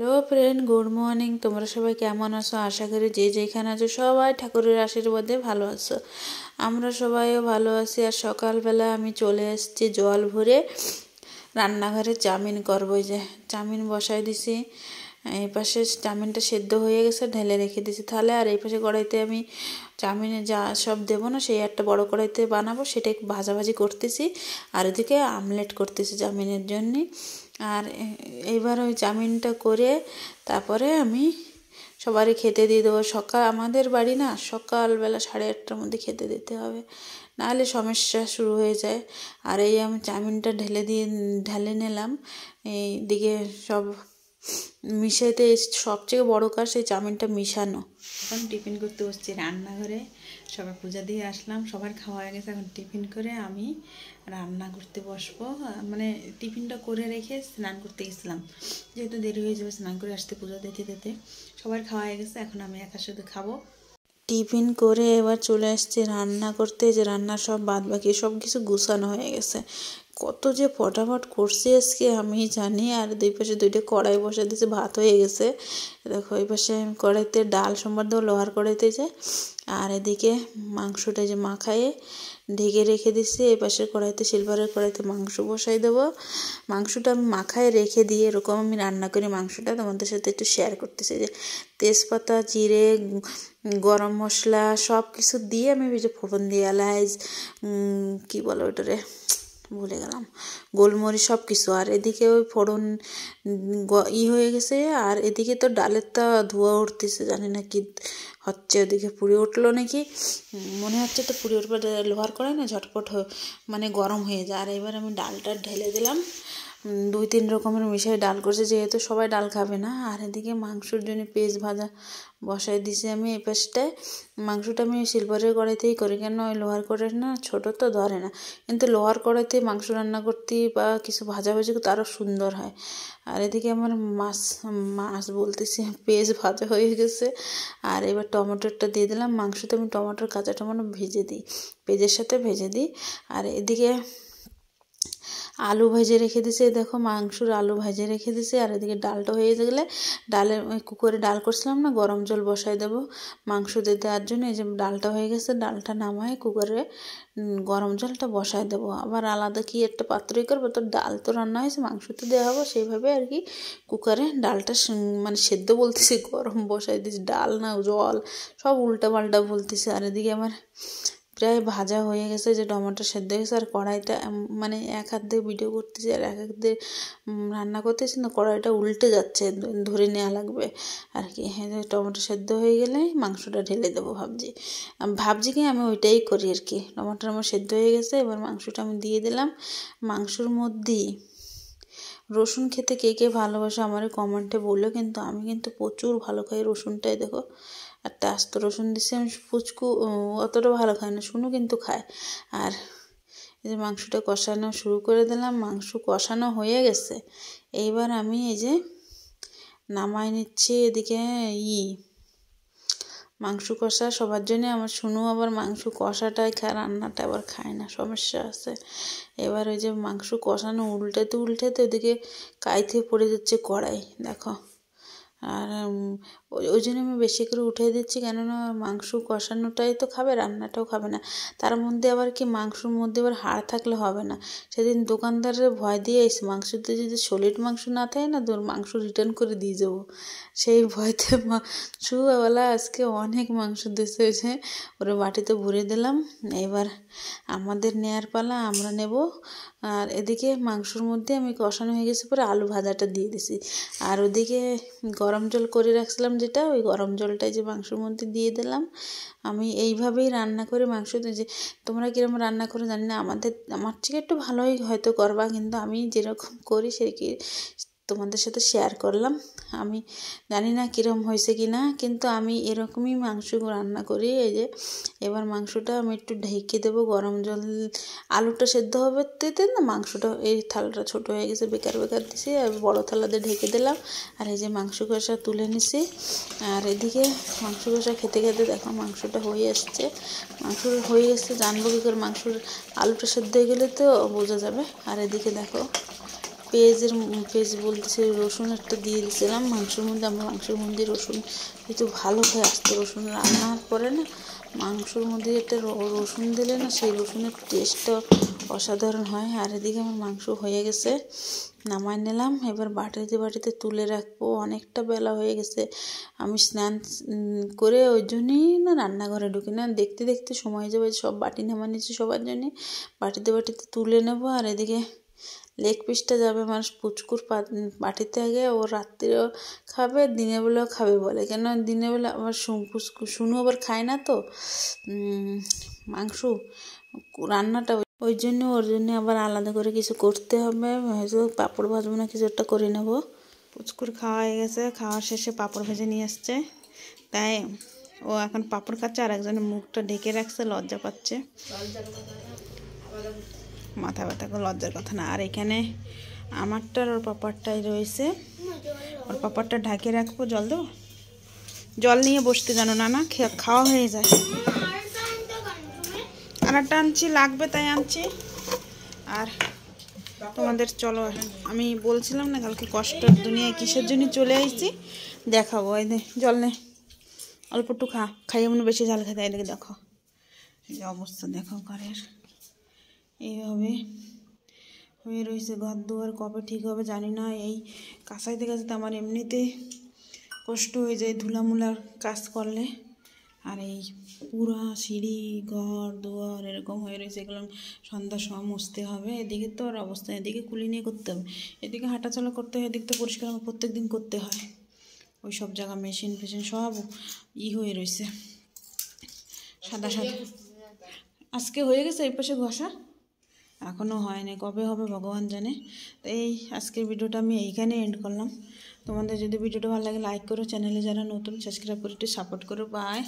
Hello friend, good morning. তোমরা সবাই কেমন আছো? আশা করি যে যেখানে আছো সবাই ঠাকুরের আশীর্বাদে ভালো আছো। আমরা সবাইও ভালো আছি। আর সকালবেলা আমি চলে এসেছি জল ভরে রান্নাঘরে চাউমিন করবো। যে চাউমিন বসাই দিছি, এই পাশে চাউমিনটা সেদ্ধ হয়ে গেছে, ঢেলে রেখে দিছি তাহলে। আর এই পাশে কড়াইতে আমি চাউমিনে যা সব দেবো না, সেই একটা বড় কড়াইতে বানাবো, সেটা ভাজাভাজি করতেছি। আর এদিকে আমলেট করতেছি চাউমিনের জন্যে। আর এইবার ওই চাউমিনটা করে তারপরে আমি সবারই খেতে দিয়ে দেবো। আমাদের বাড়ি না সকালবেলা 8:30টার মধ্যে খেতে দিতে হবে, নাহলে সমস্যা শুরু হয়ে যায়। আর এই আমি চাউমিনটা ঢেলে নিলাম। এইদিকে সব মিশাইতে সবচেয়ে বড় কাজ সেই চাউমিনটা মিশানো। এখন টিফিন করতে বসছি রান্নাঘরে। সবাই পূজা দিয়ে আসলাম, সবার খাওয়া হয়ে গেছে। এখন টিফিন করে আমি রান্না করতে বসবো। মানে টিফিনটা করে রেখে স্নান করতে গেছিলাম, যেহেতু দেরি হয়ে যাবে স্নান করে আসতে, পূজা দিতে সবার খাওয়া হয়ে গেছে। এখন আমি একার সাথে খাবো। টিফিন করে এবার চলে আসছি রান্না করতে। যে রান্নার সব বাদ বাকি সব কিছু গুছানো হয়ে গেছে। কত যে ফটাফট করছি আজকে আমি জানি। আর দুই পাশে দুইটা কড়াই বসে দিয়েছে, ভাত হয়ে গেছে। দেখো এই পাশে কড়াইতে ডাল সোমবার দেবো, লোহার কড়াইতে যে। আর এদিকে মাংসটা যে মাখায়ে ঢেকে রেখে দিচ্ছি। এই পাশের কড়াইতে, সিলভারের কড়াইতে মাংস বসাই দেবো। মাংসটা আমি মাখায় রেখে দিয়ে এরকম আমি রান্না করি মাংসটা, তোমাদের সাথে একটু শেয়ার করতেছি। যে তেজপাতা, জিরে, গরম মশলা সব কিছু দিয়ে আমি যে ফোড়ন দিয়ে এলাচ, কী বলো ওটারে ভুলে গেলাম, গোলমরিচ সব কিছু। আর এদিকে ওই ফোড়ন হয়ে গেছে। আর এদিকে তো ডালের তা ধোয়া উঠতেছে, জানি না কি হচ্ছে। ওদিকে পুড়ে উঠলো নাকি, মনে হচ্ছে তো পুড়ে উঠবে। লোহার কড়াই না ঝটপট মানে গরম হয়ে যায়। আর এবার আমি ডালটা ঢেলে দিলাম। 2-3 রকমের মিশাই ডাল করছে, যেহেতু সবাই ডাল খাবে না। আর এদিকে মাংসর জন্য পেঁয়াজ ভাজা বসাই দিছি আমি। এই পাশটায় মাংসটা আমি সিলভারের কড়াইতেই করি, কেন ওই লোহার কড়াই না ছোটো তো ধরে না। কিন্তু লোহার কড়াইতে মাংস রান্না করতে বা কিছু ভাজাভাজি করতে আরও সুন্দর হয়। আর এদিকে আমার মাছ বলতেছি পেঁয়াজ ভাজা হয়ে গেছে। আর এবার টমেটোটা দিয়ে দিলাম। মাংসতে আমি টমেটোর কাঁচা টমেটো ভেজে দিই, পেঁয়াজের সাথে ভেজে দিই। আর এদিকে আলু ভেজে রেখে দিছে, দেখো মাংসর আলু ভেজে রেখে দিছে। আর এদিকে ডালটা হয়ে গেলে ডালের ওই কুকারে ডাল করছিলাম না, গরম জল বসাই দেবো মাংস দিয়ে দেওয়ার জন্য। এই যে ডালটা হয়ে গেছে, ডালটা নামায় কুকারে গরম জলটা বসাই দেবো। আবার আলাদা কি একটা পাত্রই করবো, তো ডাল তো রান্না হয়েছে, মাংস তো দেওয়া হবো, সেইভাবে আর কি কুকারে ডালটা মানে সেদ্ধ বলতেছি, গরম বসাই দিয়েছি। ডাল না জল সব উল্টা পাল্টা বলতেছি। আর এদিকে আমার প্রায় ভাজা হয়ে গেছে, যে টমেটো সেদ্ধ হয়ে গেছে। আর কড়াইটা মানে এক হাত দিয়ে ভিডিও করতেছি আর এক হাত দিয়ে রান্না করতেছি, না কড়াইটা উল্টে যাচ্ছে, ধরে নেওয়া লাগবে আর কি। হ্যাঁ, টমেটো সেদ্ধ হয়ে গেলে মাংসটা ঢেলে দেবো ভাবছি কি আমি ওইটাই করি আর কি। টমেটো আমার সেদ্ধ হয়ে গেছে, এবার মাংসটা আমি দিয়ে দিলাম। মাংসর মধ্যেই রসুন খেতে কে কে ভালোবাসে আমার কমেন্টে বললো, কিন্তু আমি কিন্তু প্রচুর ভালো খাই রসুনটাই। দেখো একটা আস্ত রসুন দিচ্ছি আমি। ফুচকু অতটা ভালো খায় না, শুনু কিন্তু খায়। আর এই যে মাংসটা কষানো শুরু করে দিলাম, মাংস কষানো হয়ে গেছে। এইবার আমি এই যে নামাই নিচ্ছি। এদিকে মাংস কষা সবার জন্য, আমার শুনু আবার মাংস কষাটাই খায়, রান্নাটা আবার খায় না, সমস্যা আছে। এবার ওই যে মাংস কষানো উল্টাতে ওদিকে কাইতে পড়ে যাচ্ছে কড়াই, দেখো। আর ওই জন্য আমি বেশি করে উঠিয়ে দিচ্ছি, কেননা মাংস কষানোটাই তো খাবে, রান্নাটাও খাবে না। তার মধ্যে আবার কি মাংসর মধ্যে আবার হাড় থাকলে হবে না। সেদিন দোকানদারের ভয় দিয়ে এসে মাংসতে যদি সলিড মাংস না থাকে না, তোর মাংস রিটার্ন করে দিয়ে যাবো, সেই ভয়তে মাংসওয়ালা আজকে অনেক মাংস দিয়েছে। হয়েছে ওরা বাটিতে ভরে দিলাম। এবার আমাদের নেয়ার পালা, আমরা নেব। আর এদিকে মাংসর মধ্যে আমি কষানো হয়ে গেছে পরে আলু ভাজাটা দিয়ে দিছি। আর ওদিকে গরম জল করে রাখছিলাম যেটা, ওই গরম জলটাই যে মাংসের মধ্যে দিয়ে দিলাম। আমি এইভাবেই রান্না করে মাংস, যে তোমরা কীরকম রান্না করো জানি না, আমার থেকে একটু ভালোই হয়তো করবা, কিন্তু আমি যেরকম করি সেরকম তোমাদের সাথে শেয়ার করলাম। আমি জানি না কীরকম হয়েছে কি না, কিন্তু আমি এরকমই মাংস রান্না করি। এই যে এবার মাংসটা আমি একটু ঢেকে দেবো গরম জল। আলুটা সেদ্ধ হবে দিতে না, মাংসটা এই থালাটা ছোটো হয়ে গেছে, বেকার দিছি, আর বড়ো থালা দিয়ে ঢেকে দিলাম। আর এই যে মাংস কষা তুলে নিছি। আর এদিকে মাংস কষা খেতে খেতে দেখো মাংসটা হয়ে আসছে। মাংস হয়ে গেছে, জানবো কী করে, মাংসর আলুটা সেদ্ধ হয়ে গেলে তো বোঝা যাবে। আর এদিকে দেখো পেঁয়াজ বলতেছে রসুন একটা দিয়ে দিয়েছিলাম মাংসের মধ্যে। আমরা মাংসের মধ্যে রসুন একটু ভালো হয়ে আসতো। রসুন রান্নার পরে না মাংসের মধ্যে একটা রসুন দিলে না সেই রসুনের টেস্টটা অসাধারণ হয়। আর এদিকে আমার মাংস হয়ে গেছে, নামাই নিলাম। এবার বাটিতে তুলে রাখবো। অনেকটা বেলা হয়ে গেছে, আমি স্নান করে ওই জন্যই না রান্নাঘরে ঢুকি না। দেখতে দেখতে সময় যাবে। সব বাটি নামা নিচ্ছি সবার জন্যে, বাটিতে তুলে নেবো। আর এদিকে লেগ পিসটা যাবে আমার পুচকুর বাটিতে আগে। ও রাত্রিও খাবে, দিনের বেলাও খাবে বলে। কেন দিনের বেলা আবার শুনু আবার খায় না তো মাংস রান্নাটা, ওই জন্য ওর জন্য আবার আলাদা করে কিছু করতে হবে। হয়তো পাঁপড় ভাজবো না কিছু একটা করে নেবো। পুচকুর খাওয়া হয়ে গেছে, খাওয়ার শেষে পাঁপড় ভেজে নিয়ে আসছে, তাই ও এখন পাঁপড় খাচ্ছে। আর একজনের মুখটা ঢেকে রাখছে, লজ্জা পাচ্ছে। মাথা ব্যথা করে লজ্জার কথা না। আর এখানে আমারটার ওর পাপারটাই রয়েছে, ওর পাপারটা ঢাকে রাখবো। জল দেবো, জল নিয়ে বসতে জানো না, খাওয়া হয়ে যায়। আর একটা আনছি, লাগবে তাই আনছি। আর তোমাদের চলো, আমি বলছিলাম না কালকে কষ্টের দুনিয়ায় কিসের জন্য চলে আসছি দেখাবো। এই জল নে, অল্প একটু খাইয়ে মনে বেশি ঝাল খেতে। এদিকে দেখো এই যে অবস্থা, দেখো ঘরের এইভাবে হয়ে রয়েছে। ঘর দুয়ার কবে ঠিক হবে জানি না। এই কাঁচাইতে কাছাইতে আমার এমনিতে কষ্ট হয়ে যায় ধুলামুলার কাজ করলে। আর এই পুরা সিঁড়ি ঘর দুয়ার এরকম হয়ে রয়েছে, এগুলো সন্ধ্যার সময় মুছতে হবে। এদিকে তো আর অবস্থা, এদিকে কুলি নিয়ে করতে হবে, এদিকে হাঁটাচলা করতে হয়, এদিকে তো পরিষ্কার আমার প্রত্যেক দিন করতে হয়। ওই সব জায়গা মেশিন ফেশিন সব হয়ে রয়েছে সাদা সাদা। আজকে হয়ে গেছে এই পাশে ঘষা, এখনও হয়নি, কবে হবে ভগবান জানে। তো এই আজকের ভিডিওটা আমি এইখানে এন্ড করলাম। তোমাদের যদি ভিডিওটা ভালো লাগে লাইক করো, চ্যানেলে যারা নতুন সাবস্ক্রাইব করে একটু সাপোর্ট করো। বাই।